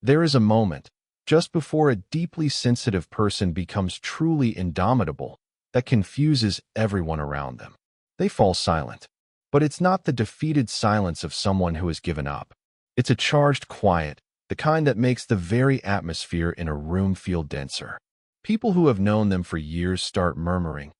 There is a moment, just before a deeply sensitive person becomes truly indomitable, that confuses everyone around them. They fall silent. But it's not the defeated silence of someone who has given up. It's a charged quiet, the kind that makes the very atmosphere in a room feel denser. People who have known them for years start murmuring,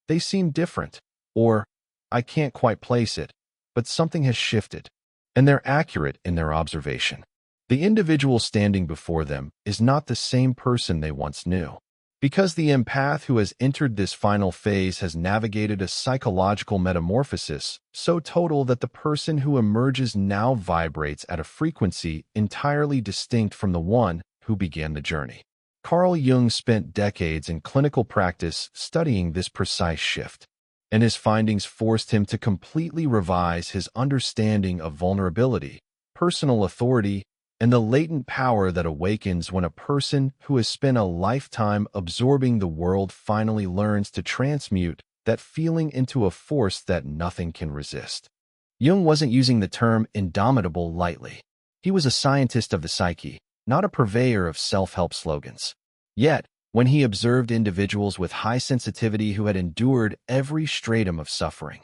"They seem different," or "I can't quite place it, but something has shifted." And they're accurate in their observation. The individual standing before them is not the same person they once knew. Because the empath who has entered this final phase has navigated a psychological metamorphosis so total that the person who emerges now vibrates at a frequency entirely distinct from the one who began the journey. Carl Jung spent decades in clinical practice studying this precise shift, and his findings forced him to completely revise his understanding of vulnerability, personal authority, and the latent power that awakens when a person who has spent a lifetime absorbing the world finally learns to transmute that feeling into a force that nothing can resist. Jung wasn't using the term indomitable lightly. He was a scientist of the psyche, not a purveyor of self-help slogans. Yet, when he observed individuals with high sensitivity who had endured every stratum of suffering,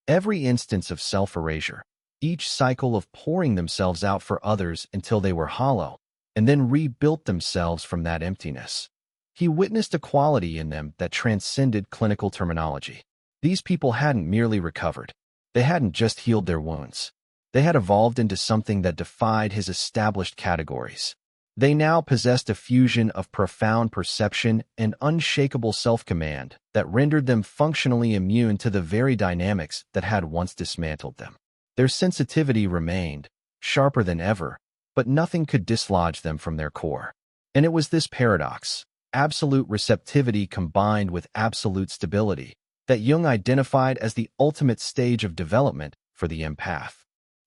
every instance of self-erasure, each cycle of pouring themselves out for others until they were hollow, and then rebuilt themselves from that emptiness, he witnessed a quality in them that transcended clinical terminology. These people hadn't merely recovered. They hadn't just healed their wounds. They had evolved into something that defied his established categories. They now possessed a fusion of profound perception and unshakable self-command that rendered them functionally immune to the very dynamics that had once dismantled them. Their sensitivity remained, sharper than ever, but nothing could dislodge them from their core. And it was this paradox, absolute receptivity combined with absolute stability, that Jung identified as the ultimate stage of development for the empath.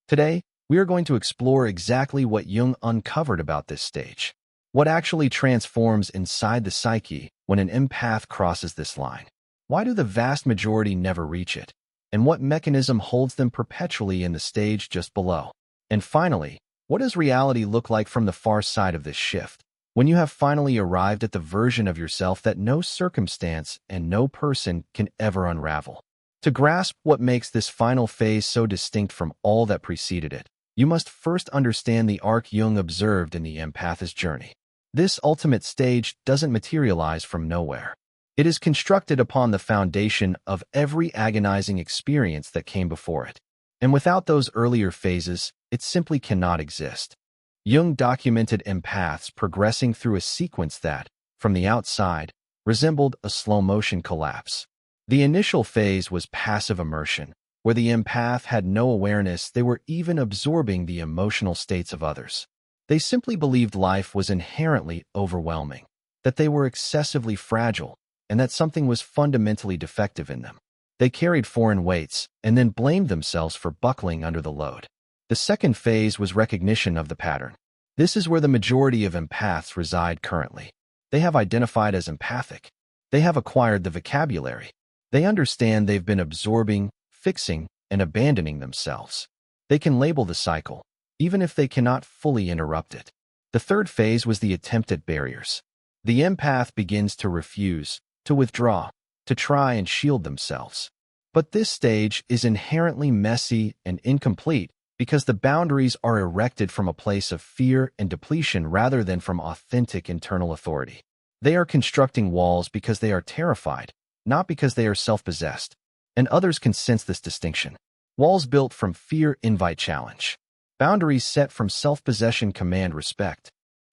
Today, we are going to explore exactly what Jung uncovered about this stage, what actually transforms inside the psyche when an empath crosses this line. Why do the vast majority never reach it? And what mechanism holds them perpetually in the stage just below? And finally, what does reality look like from the far side of this shift, when you have finally arrived at the version of yourself that no circumstance and no person can ever unravel? To grasp what makes this final phase so distinct from all that preceded it, you must first understand the arc Jung observed in the empath's journey. This ultimate stage doesn't materialize from nowhere. It is constructed upon the foundation of every agonizing experience that came before it. And without those earlier phases, it simply cannot exist. Jung documented empaths progressing through a sequence that, from the outside, resembled a slow-motion collapse. The initial phase was passive immersion, where the empath had no awareness they were even absorbing the emotional states of others. They simply believed life was inherently overwhelming, that they were excessively fragile, and that something was fundamentally defective in them. They carried foreign weights and then blamed themselves for buckling under the load. The second phase was recognition of the pattern. This is where the majority of empaths reside currently. They have identified as empathic. They have acquired the vocabulary. They understand they've been absorbing, fixing, and abandoning themselves. They can label the cycle, even if they cannot fully interrupt it. The third phase was the attempt at barriers. The empath begins to refuse, to withdraw, to try and shield themselves. But this stage is inherently messy and incomplete because the boundaries are erected from a place of fear and depletion rather than from authentic internal authority. They are constructing walls because they are terrified, not because they are self-possessed. And others can sense this distinction. Walls built from fear invite challenge. Boundaries set from self-possession command respect.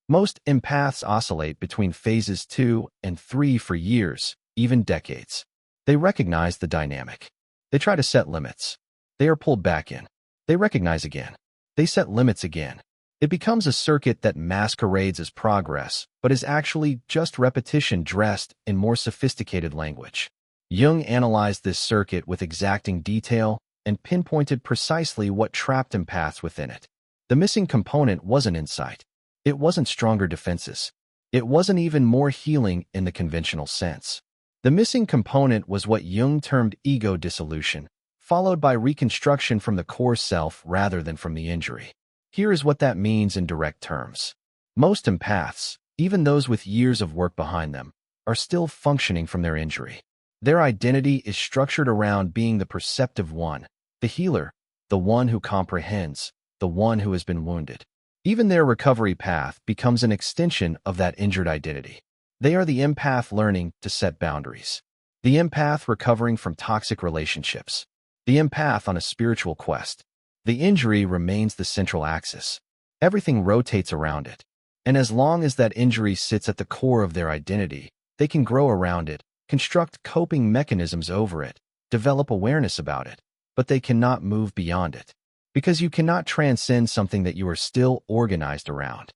Most empaths oscillate between phases 2 and 3 for years, even decades. They recognize the dynamic. They try to set limits. They are pulled back in. They recognize again. They set limits again. It becomes a circuit that masquerades as progress, but is actually just repetition dressed in more sophisticated language. Jung analyzed this circuit with exacting detail and pinpointed precisely what trapped empaths within it. The missing component wasn't insight. It wasn't stronger defenses. It wasn't even more healing in the conventional sense. The missing component was what Jung termed ego dissolution, followed by reconstruction from the core self rather than from the injury. Here is what that means in direct terms. Most empaths, even those with years of work behind them, are still functioning from their injury. Their identity is structured around being the perceptive one, the healer, the one who comprehends, the one who has been wounded. Even their recovery path becomes an extension of that injured identity. They are the empath learning to set boundaries, the empath recovering from toxic relationships, the empath on a spiritual quest. The injury remains the central axis. Everything rotates around it. And as long as that injury sits at the core of their identity, they can grow around it, construct coping mechanisms over it, develop awareness about it, but they cannot move beyond it. Because you cannot transcend something that you are still organized around.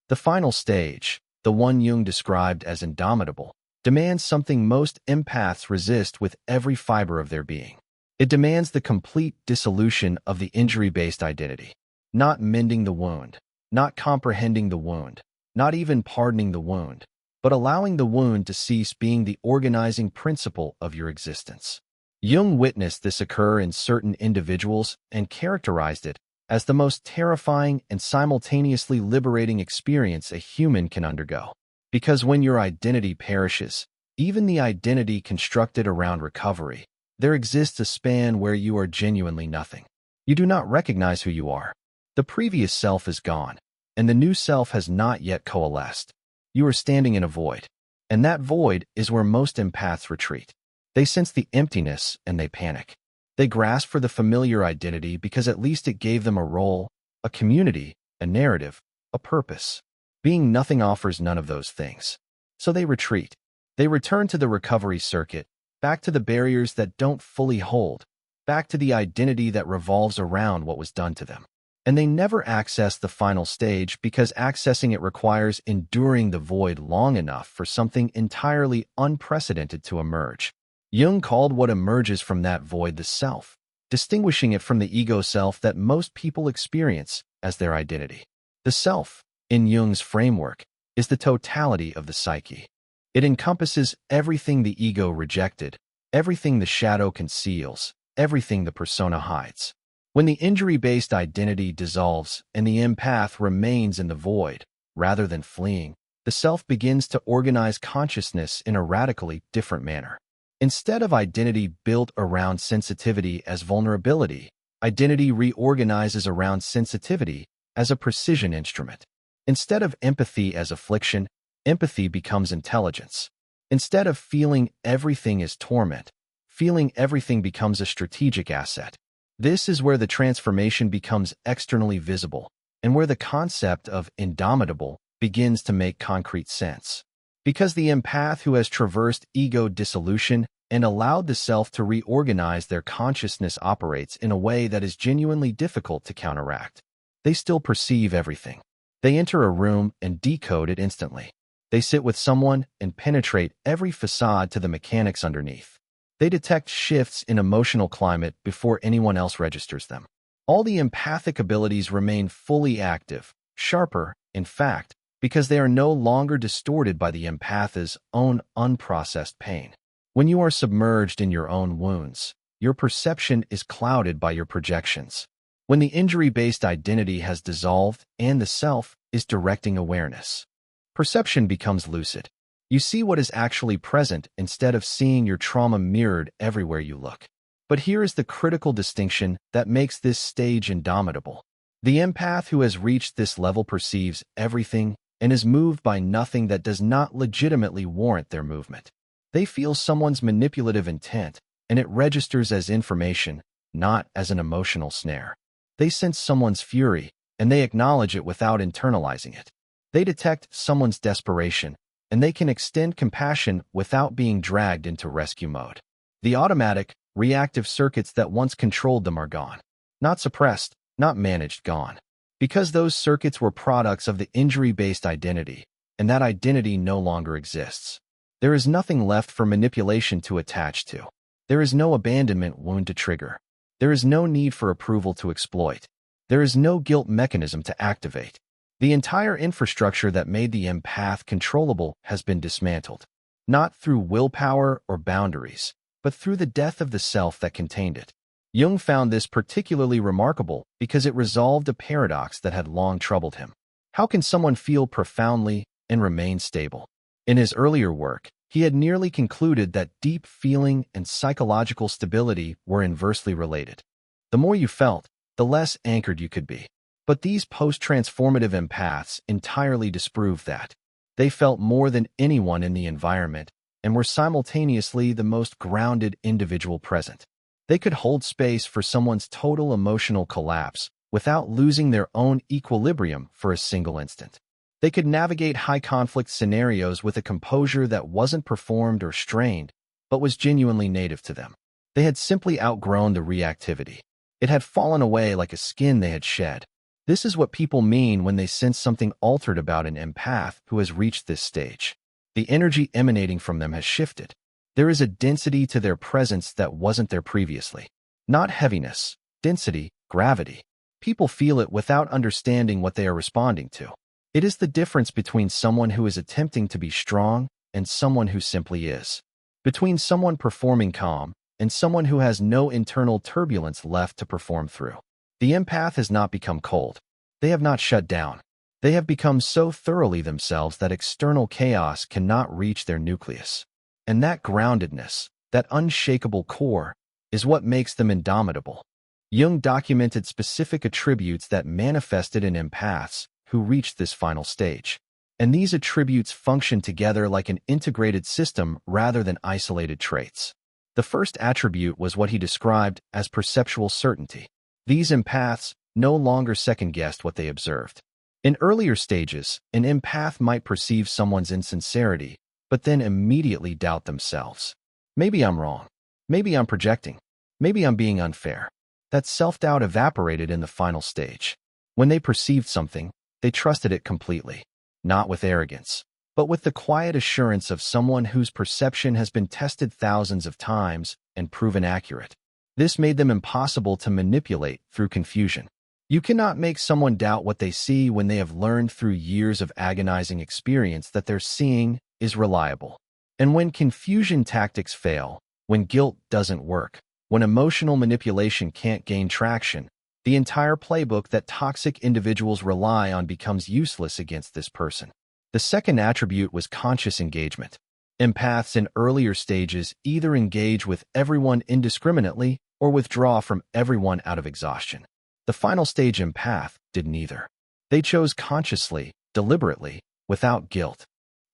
The final stage, the one Jung described as indomitable, demands something most empaths resist with every fiber of their being. It demands the complete dissolution of the injury-based identity. Not mending the wound, not comprehending the wound, not even pardoning the wound, but allowing the wound to cease being the organizing principle of your existence. Jung witnessed this occur in certain individuals and characterized it as the most terrifying and simultaneously liberating experience a human can undergo. Because when your identity perishes, even the identity constructed around recovery, there exists a span where you are genuinely nothing. You do not recognize who you are. The previous self is gone, and the new self has not yet coalesced. You are standing in a void, and that void is where most empaths retreat. They sense the emptiness and they panic. They grasp for the familiar identity because at least it gave them a role, a community, a narrative, a purpose. Being nothing offers none of those things. So they retreat. They return to the recovery circuit, back to the barriers that don't fully hold, back to the identity that revolves around what was done to them. And they never access the final stage because accessing it requires enduring the void long enough for something entirely unprecedented to emerge. Jung called what emerges from that void the self, distinguishing it from the ego self that most people experience as their identity. The self, in Jung's framework, is the totality of the psyche. It encompasses everything the ego rejected, everything the shadow conceals, everything the persona hides. When the injury-based identity dissolves and the empath remains in the void, rather than fleeing, the self begins to organize consciousness in a radically different manner. Instead of identity built around sensitivity as vulnerability, identity reorganizes around sensitivity as a precision instrument. Instead of empathy as affliction, empathy becomes intelligence. Instead of feeling everything as torment, feeling everything becomes a strategic asset. This is where the transformation becomes externally visible, and where the concept of indomitable begins to make concrete sense. Because the empath who has traversed ego dissolution and allowed the self to reorganize their consciousness operates in a way that is genuinely difficult to counteract. They still perceive everything. They enter a room and decode it instantly. They sit with someone and penetrate every facade to the mechanics underneath. They detect shifts in emotional climate before anyone else registers them. All the empathic abilities remain fully active, sharper, in fact, because they are no longer distorted by the empath's own unprocessed pain. When you are submerged in your own wounds, your perception is clouded by your projections. When the injury-based identity has dissolved and the self is directing awareness, perception becomes lucid. You see what is actually present instead of seeing your trauma mirrored everywhere you look. But here is the critical distinction that makes this stage indomitable. The empath who has reached this level perceives everything and is moved by nothing that does not legitimately warrant their movement. They feel someone's manipulative intent, and it registers as information, not as an emotional snare. They sense someone's fury, and they acknowledge it without internalizing it. They detect someone's desperation, and they can extend compassion without being dragged into rescue mode. The automatic, reactive circuits that once controlled them are gone. Not suppressed, not managed, gone. Because those circuits were products of the injury-based identity, and that identity no longer exists. There is nothing left for manipulation to attach to. There is no abandonment wound to trigger. There is no need for approval to exploit. There is no guilt mechanism to activate. The entire infrastructure that made the empath controllable has been dismantled, not through willpower or boundaries, but through the death of the self that contained it. Jung found this particularly remarkable because it resolved a paradox that had long troubled him. How can someone feel profoundly and remain stable? In his earlier work, he had nearly concluded that deep feeling and psychological stability were inversely related. The more you felt, the less anchored you could be. But these post-transformative empaths entirely disproved that. They felt more than anyone in the environment and were simultaneously the most grounded individual present. They could hold space for someone's total emotional collapse without losing their own equilibrium for a single instant. They could navigate high-conflict scenarios with a composure that wasn't performed or strained, but was genuinely native to them. They had simply outgrown the reactivity. It had fallen away like a skin they had shed. This is what people mean when they sense something altered about an empath who has reached this stage. The energy emanating from them has shifted. There is a density to their presence that wasn't there previously. Not heaviness, density, gravity. People feel it without understanding what they are responding to. It is the difference between someone who is attempting to be strong and someone who simply is. Between someone performing calm and someone who has no internal turbulence left to perform through. The empath has not become cold. They have not shut down. They have become so thoroughly themselves that external chaos cannot reach their nucleus. And that groundedness, that unshakable core, is what makes them indomitable. Jung documented specific attributes that manifested in empaths who reached this final stage. And these attributes function together like an integrated system rather than isolated traits. The first attribute was what he described as perceptual certainty. These empaths no longer second-guessed what they observed. In earlier stages, an empath might perceive someone's insincerity, but then immediately doubt themselves. Maybe I'm wrong. Maybe I'm projecting. Maybe I'm being unfair. That self-doubt evaporated in the final stage. When they perceived something, they trusted it completely, not with arrogance, but with the quiet assurance of someone whose perception has been tested thousands of times and proven accurate. This made them impossible to manipulate through confusion. You cannot make someone doubt what they see when they have learned through years of agonizing experience that their seeing is reliable. And when confusion tactics fail, when guilt doesn't work, when emotional manipulation can't gain traction, the entire playbook that toxic individuals rely on becomes useless against this person. The second attribute was conscious engagement. Empaths in earlier stages either engage with everyone indiscriminately or withdraw from everyone out of exhaustion. The final stage empath did neither. They chose consciously, deliberately, without guilt.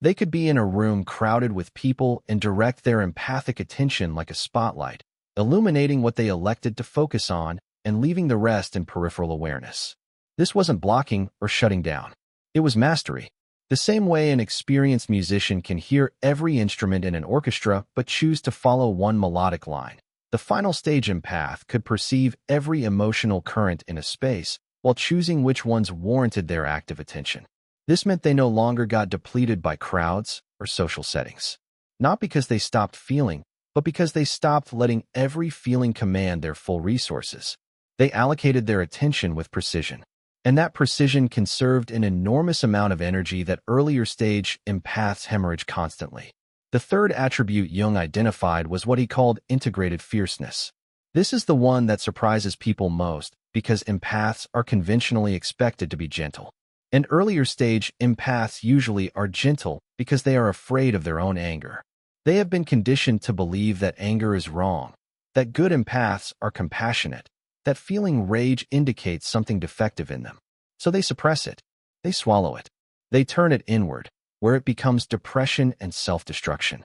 They could be in a room crowded with people and direct their empathic attention like a spotlight, illuminating what they elected to focus on and leaving the rest in peripheral awareness. This wasn't blocking or shutting down. It was mastery. The same way an experienced musician can hear every instrument in an orchestra but choose to follow one melodic line. The final stage empath could perceive every emotional current in a space while choosing which ones warranted their active attention. This meant they no longer got depleted by crowds or social settings. Not because they stopped feeling, but because they stopped letting every feeling command their full resources. They allocated their attention with precision. And that precision conserved an enormous amount of energy that earlier stage empaths hemorrhage constantly. The third attribute Jung identified was what he called integrated fierceness. This is the one that surprises people most because empaths are conventionally expected to be gentle. In earlier stage, empaths usually are gentle because they are afraid of their own anger. They have been conditioned to believe that anger is wrong, that good empaths are compassionate, that feeling rage indicates something defective in them. So they suppress it. They swallow it. They turn it inward, where it becomes depression and self-destruction.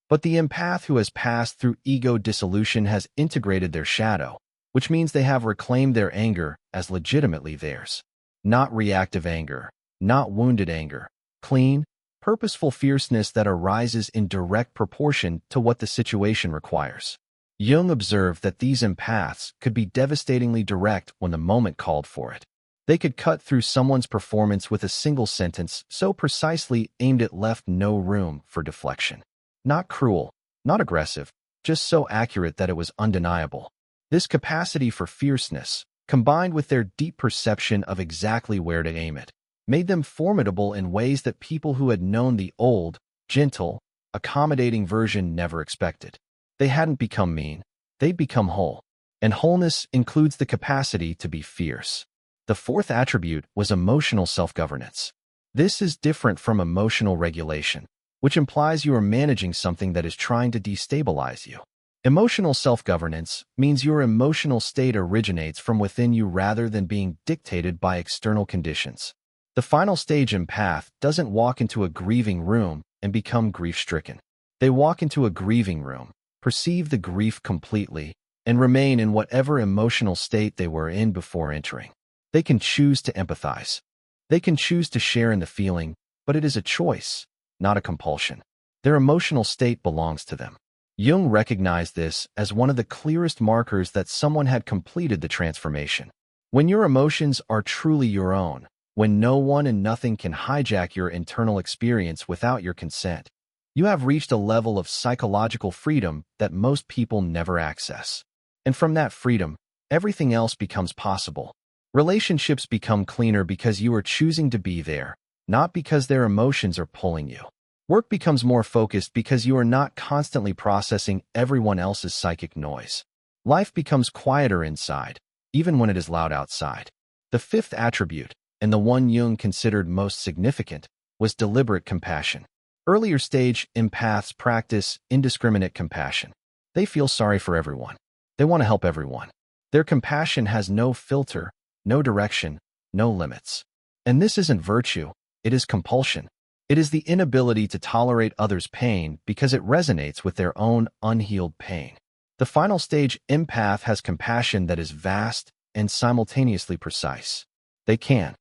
But the empath who has passed through ego dissolution has integrated their shadow, which means they have reclaimed their anger as legitimately theirs. Not reactive anger, not wounded anger, clean, purposeful fierceness that arises in direct proportion to what the situation requires. Jung observed that these empaths could be devastatingly direct when the moment called for it. They could cut through someone's performance with a single sentence so precisely aimed it left no room for deflection. Not cruel, not aggressive, just so accurate that it was undeniable. This capacity for fierceness, combined with their deep perception of exactly where to aim it, made them formidable in ways that people who had known the old, gentle, accommodating version never expected. They hadn't become mean, they'd become whole. And wholeness includes the capacity to be fierce. The fourth attribute was emotional self-governance. This is different from emotional regulation, which implies you are managing something that is trying to destabilize you. Emotional self-governance means your emotional state originates from within you rather than being dictated by external conditions. The final stage empath doesn't walk into a grieving room and become grief-stricken. They walk into a grieving room, perceive the grief completely, and remain in whatever emotional state they were in before entering. They can choose to empathize. They can choose to share in the feeling, but it is a choice, not a compulsion. Their emotional state belongs to them. Jung recognized this as one of the clearest markers that someone had completed the transformation. When your emotions are truly your own, when no one and nothing can hijack your internal experience without your consent, you have reached a level of psychological freedom that most people never access. And from that freedom, everything else becomes possible. Relationships become cleaner because you are choosing to be there, not because their emotions are pulling you. Work becomes more focused because you are not constantly processing everyone else's psychic noise. Life becomes quieter inside, even when it is loud outside. The fifth attribute, and the one Jung considered most significant, was deliberate compassion. Earlier stage empaths practice indiscriminate compassion. They feel sorry for everyone. They want to help everyone. Their compassion has no filter, no direction, no limits. And this isn't virtue, it is compulsion. It is the inability to tolerate others' pain because it resonates with their own unhealed pain. The final stage empath has compassion that is vast and simultaneously precise. They can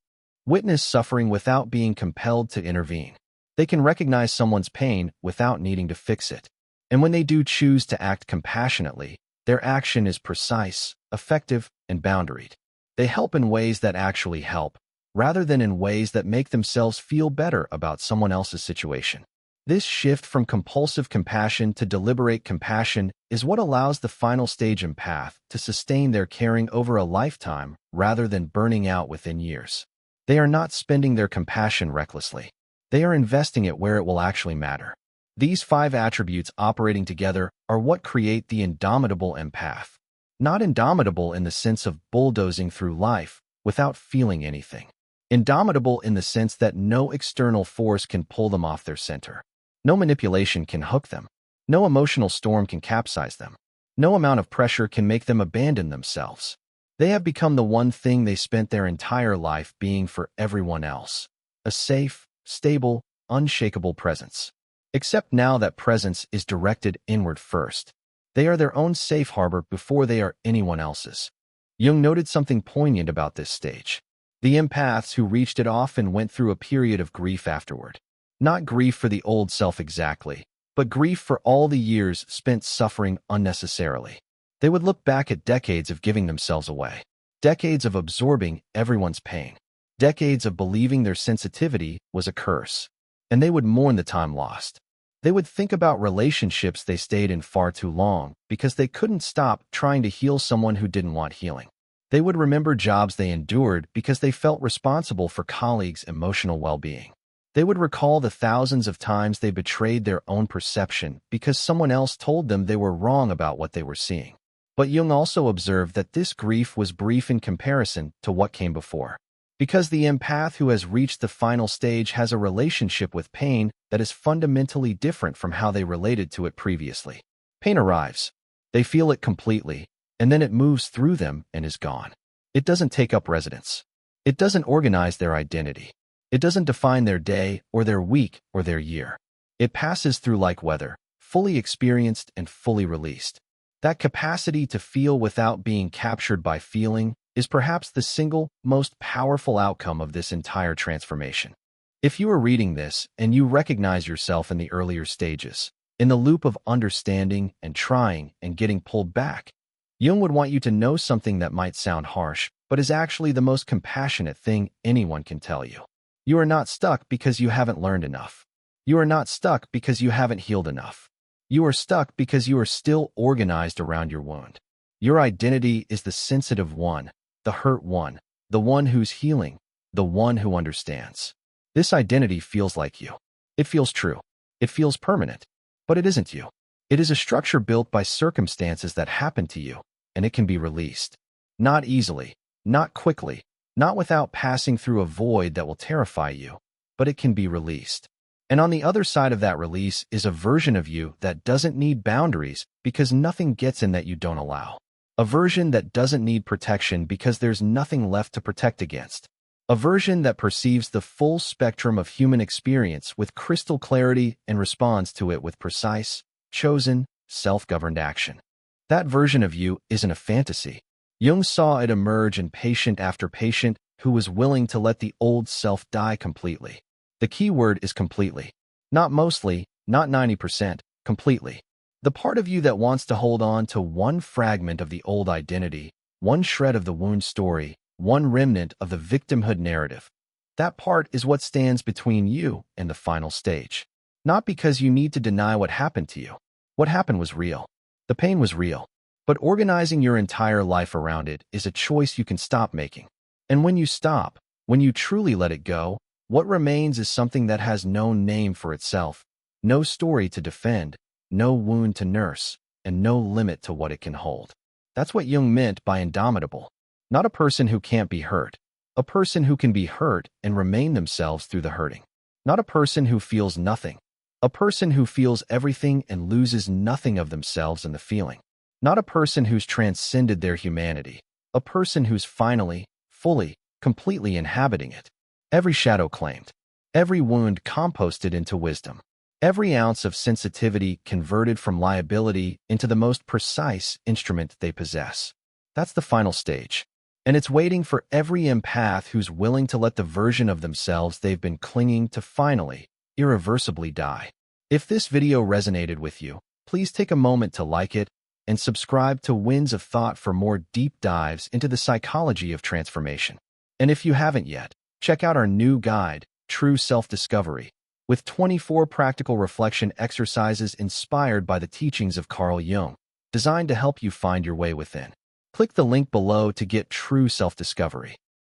witness suffering without being compelled to intervene. They can recognize someone's pain without needing to fix it. And when they do choose to act compassionately, their action is precise, effective, and boundaried. They help in ways that actually help, rather than in ways that make themselves feel better about someone else's situation. This shift from compulsive compassion to deliberate compassion is what allows the final stage empath to sustain their caring over a lifetime rather than burning out within years. They are not spending their compassion recklessly. They are investing it where it will actually matter. These 5 attributes operating together are what create the indomitable empath. Not indomitable in the sense of bulldozing through life without feeling anything. Indomitable in the sense that no external force can pull them off their center. No manipulation can hook them. No emotional storm can capsize them. No amount of pressure can make them abandon themselves. They have become the one thing they spent their entire life being for everyone else. A safe, stable, unshakable presence. Except now that presence is directed inward first. They are their own safe harbor before they are anyone else's. Jung noted something poignant about this stage. The empaths who reached it often went through a period of grief afterward. Not grief for the old self exactly, but grief for all the years spent suffering unnecessarily. They would look back at decades of giving themselves away. Decades of absorbing everyone's pain. Decades of believing their sensitivity was a curse. And they would mourn the time lost. They would think about relationships they stayed in far too long because they couldn't stop trying to heal someone who didn't want healing. They would remember jobs they endured because they felt responsible for colleagues' emotional well-being. They would recall the thousands of times they betrayed their own perception because someone else told them they were wrong about what they were seeing. But Jung also observed that this grief was brief in comparison to what came before. Because the empath who has reached the final stage has a relationship with pain that is fundamentally different from how they related to it previously. Pain arrives. They feel it completely, and then it moves through them and is gone. It doesn't take up residence. It doesn't organize their identity. It doesn't define their day or their week or their year. It passes through like weather, fully experienced and fully released. That capacity to feel without being captured by feeling is perhaps the single most powerful outcome of this entire transformation. If you are reading this and you recognize yourself in the earlier stages, in the loop of understanding and trying and getting pulled back, Jung would want you to know something that might sound harsh, but is actually the most compassionate thing anyone can tell you. You are not stuck because you haven't learned enough. You are not stuck because you haven't healed enough. You are stuck because you are still organized around your wound. Your identity is the sensitive one, the hurt one, the one who's healing, the one who understands. This identity feels like you. It feels true. It feels permanent. But it isn't you. It is a structure built by circumstances that happen to you, and it can be released. Not easily, not quickly, not without passing through a void that will terrify you, but it can be released. And on the other side of that release is a version of you that doesn't need boundaries because nothing gets in that you don't allow. A version that doesn't need protection because there's nothing left to protect against. A version that perceives the full spectrum of human experience with crystal clarity and responds to it with precise, chosen, self-governed action. That version of you isn't a fantasy. Jung saw it emerge in patient after patient who was willing to let the old self die completely. The key word is completely. Not mostly, not 90%, completely. The part of you that wants to hold on to one fragment of the old identity, one shred of the wound story, one remnant of the victimhood narrative. That part is what stands between you and the final stage. Not because you need to deny what happened to you. What happened was real. The pain was real. But organizing your entire life around it is a choice you can stop making. And when you stop, when you truly let it go, what remains is something that has no name for itself, no story to defend, no wound to nurse, and no limit to what it can hold. That's what Jung meant by indomitable. Not a person who can't be hurt, a person who can be hurt and remain themselves through the hurting. Not a person who feels nothing, a person who feels everything and loses nothing of themselves in the feeling. Not a person who's transcended their humanity, a person who's finally, fully, completely inhabiting it. Every shadow claimed, every wound composted into wisdom, every ounce of sensitivity converted from liability into the most precise instrument they possess. That's the final stage. And it's waiting for every empath who's willing to let the version of themselves they've been clinging to finally, irreversibly die. If this video resonated with you, please take a moment to like it and subscribe to Winds of Thought for more deep dives into the psychology of transformation. And if you haven't yet, check out our new guide, True Self-Discovery, with 24 practical reflection exercises inspired by the teachings of Carl Jung, designed to help you find your way within. Click the link below to get True Self-Discovery.